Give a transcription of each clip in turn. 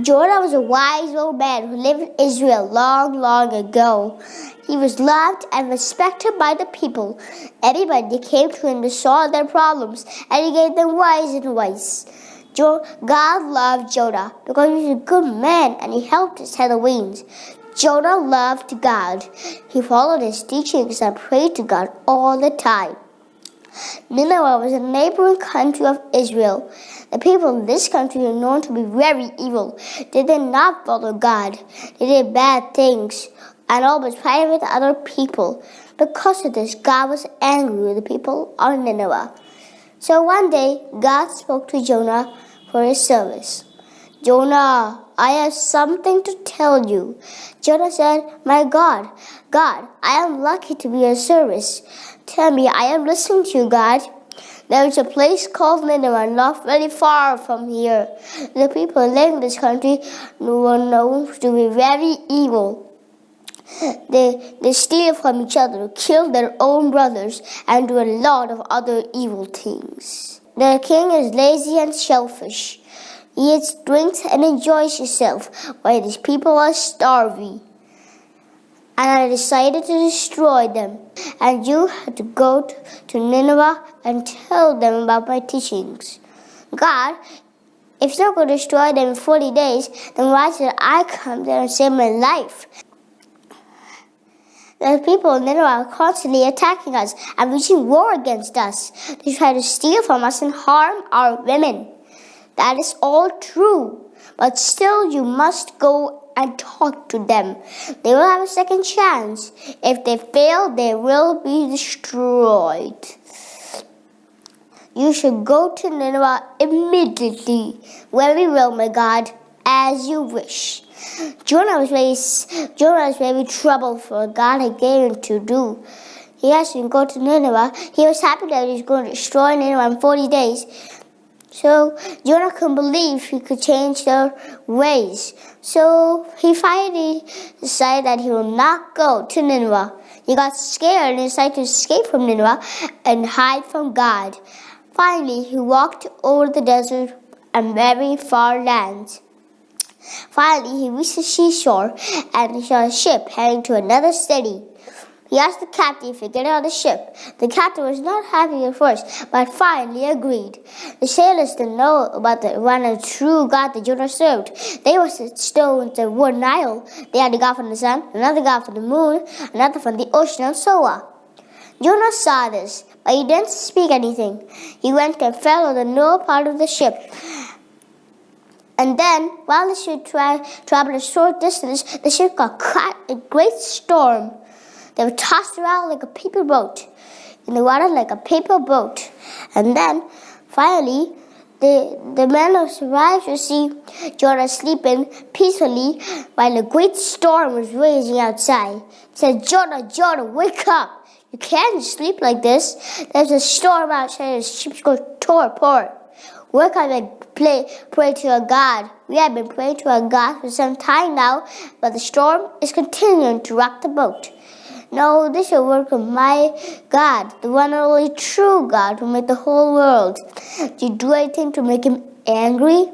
Jonah was a wise old man who lived in Israel long, long ago. He was loved and respected by the people. Everybody came to him to solve their problems, and he gave them wise advice. God loved Jonah because he was a good man and he helped us head the winds. Jonah loved God. He followed his teachings and prayed to God all the time. Nineveh was a neighboring country of Israel. The people in this country were known to be very evil. They did not follow God. They did bad things and always fighting with other people. Because of this, God was angry with the people of Nineveh. So one day, God spoke to Jonah for his service. Jonah, I have something to tell you. Jonah said, My God, I am lucky to be your service. Tell me, I am listening to you, God. There is a place called Nineveh, not very far from here. The people living in this country were known to be very evil. They steal from each other, kill their own brothers, and do a lot of other evil things. The king is lazy and selfish. He eats, drinks, and enjoys himself, while these people are starving. And I decided to destroy them. And you had to go to Nineveh and tell them about my teachings. God, if you're going to destroy them in 40 days, then why should I come there and save my life? The people in Nineveh are constantly attacking us and waging war against us. They try to steal from us and harm our women. That is all true. But still, you must go and talk to them. They will have a second chance. If they fail, they will be destroyed. You should go to Nineveh immediately. Very well, my God, as you wish. Jonah was very troubled for what God had given him to do. He asked him to go to Nineveh. He was happy that he was going to destroy Nineveh in 40 days. So Jonah couldn't believe he could change their ways. So he finally decided that he will not go to Nineveh. He got scared and decided to escape from Nineveh and hide from God. Finally, he walked over the desert and very far lands. Finally, he reached the seashore and he saw a ship heading to another city. He asked the captain if he could get on the ship. The captain was not happy at first, but finally agreed. The sailors didn't know about the one and true God that Jonah served. They were stones that were Nile. They had a God from the sun, another God from the moon, another from the ocean, and so on. Jonah saw this, but he didn't speak anything. He went and fell on the lower part of the ship. And then, while the ship traveled a short distance, the ship got caught in a great storm. They were tossed around like a paper boat, in the water like a paper boat. And then, finally, the men who survived to see Jonah sleeping peacefully while a great storm was raging outside. They said, Jonah, wake up! You can't sleep like this. There's a storm outside and the ship's going to pour. Wake up and pray to your God. We have been praying to our God for some time now, but the storm is continuing to rock the boat. No, this is the work of my God, the one and only true God who made the whole world. Did you do anything to make him angry?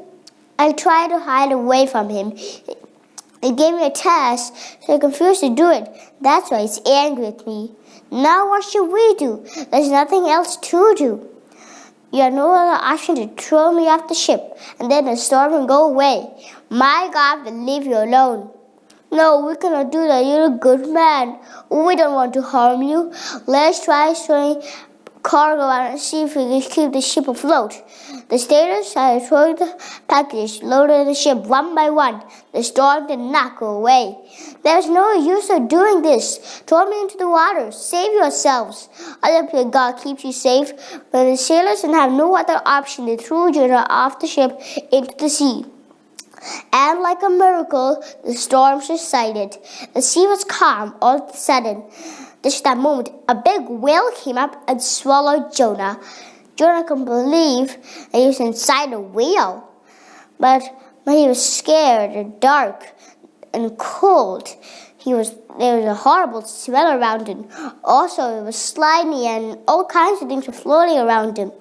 I tried to hide away from him. He gave me a task, so I refused to do it. That's why he's angry with me. Now what should we do? There's nothing else to do. You have no other option to throw me off the ship, and then the storm will go away. My God will leave you alone. No, we cannot do that. You're a good man. We don't want to harm you. Let's try throwing cargo out and see if we can keep the ship afloat. The sailors started throwing the packages loaded in the ship one by one. The storm did not go away. There's no use of doing this. Throw me into the water. Save yourselves. I pray God keeps you safe. But the sailors didn't have no other option. They threw Jonah off the ship into the sea. And like a miracle, the storm subsided. The sea was calm all of a sudden. Just that moment, a big whale came up and swallowed Jonah. Jonah couldn't believe that he was inside a whale. But he was scared and dark and cold. There was a horrible smell around him. Also, it was slimy and all kinds of things were floating around him.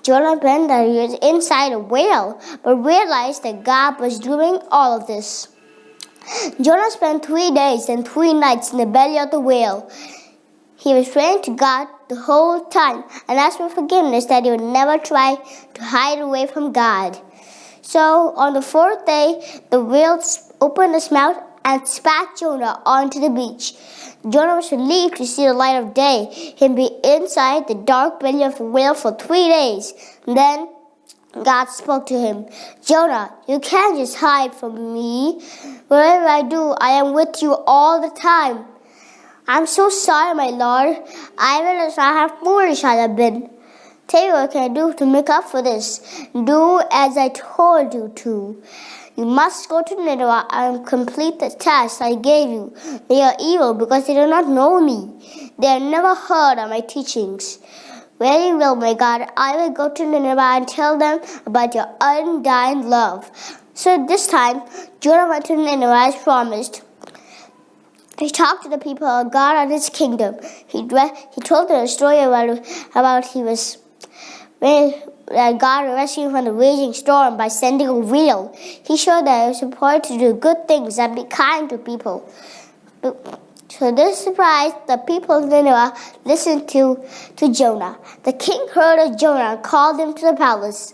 Jonah went that he was inside a whale, but realized that God was doing all of this. Jonah spent 3 days and 3 nights in the belly of the whale. He was praying to God the whole time and asked for forgiveness that he would never try to hide away from God. So on the 4th day, the whale opened its mouth and spat Jonah onto the beach. Jonah was relieved to see the light of day, him be inside the dark belly of the whale for 3 days. Then God spoke to him, "Jonah, you can't just hide from me. Wherever I do, I am with you all the time." "I'm so sorry, my Lord. I realize how foolish I have been. Tell me what can I do to make up for this. Do as I told you to. You must go to Nineveh and complete the task I gave you. They are evil because they do not know me. They have never heard of my teachings." "Very well, my God, I will go to Nineveh and tell them about your undying love." So this time, Jonah went to Nineveh as promised. He talked to the people of God and His kingdom. He told them a story about that God rescued him from the raging storm by sending a whale. He showed that it was important to do good things and be kind to people. So this surprised the people of Nineveh listened to Jonah. The king heard of Jonah and called him to the palace.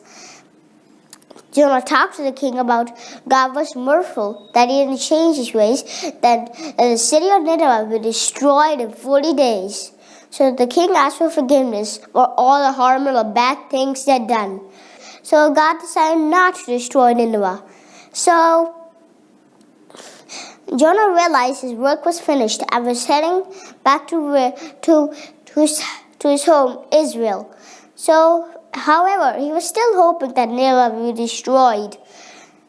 Jonah talked to the king about God was merciful, that he didn't change his ways, that the city of Nineveh would be destroyed in 40 days. So the king asked for forgiveness for all the horrible and bad things they had done. So God decided not to destroy Nineveh. So Jonah realized his work was finished and was heading back to his home, Israel. So, however, he was still hoping that Nineveh would be destroyed.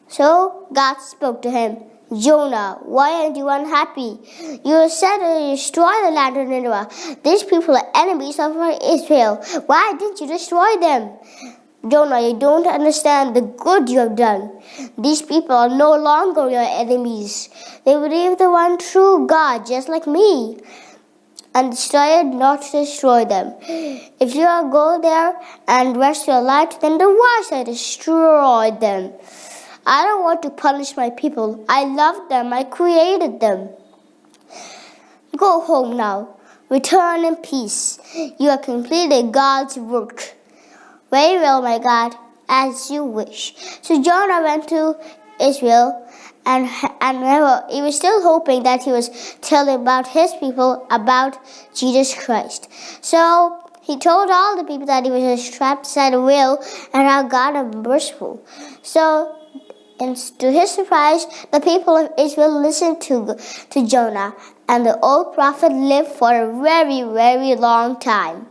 So God spoke to him, "Jonah, why aren't you unhappy? You said to destroy the land of Nineveh. These people are enemies of Israel. Why didn't you destroy them?" "Jonah, you don't understand the good you have done. These people are no longer your enemies. They believe the one true God, just like me, and decided not to destroy them. If you go there and rest your life, then why should I destroy them? I don't want to punish my people. I love them. I created them. Go home now. Return in peace. You have completed God's work." "Very well, my God, as you wish." So Jonah went to Israel, and he was still hoping that he was telling about his people about Jesus Christ. So he told all the people that he was trapped inside a whale and how God was merciful. So, and to his surprise, the people of Israel listened to Jonah, and the old prophet lived for a very, very long time.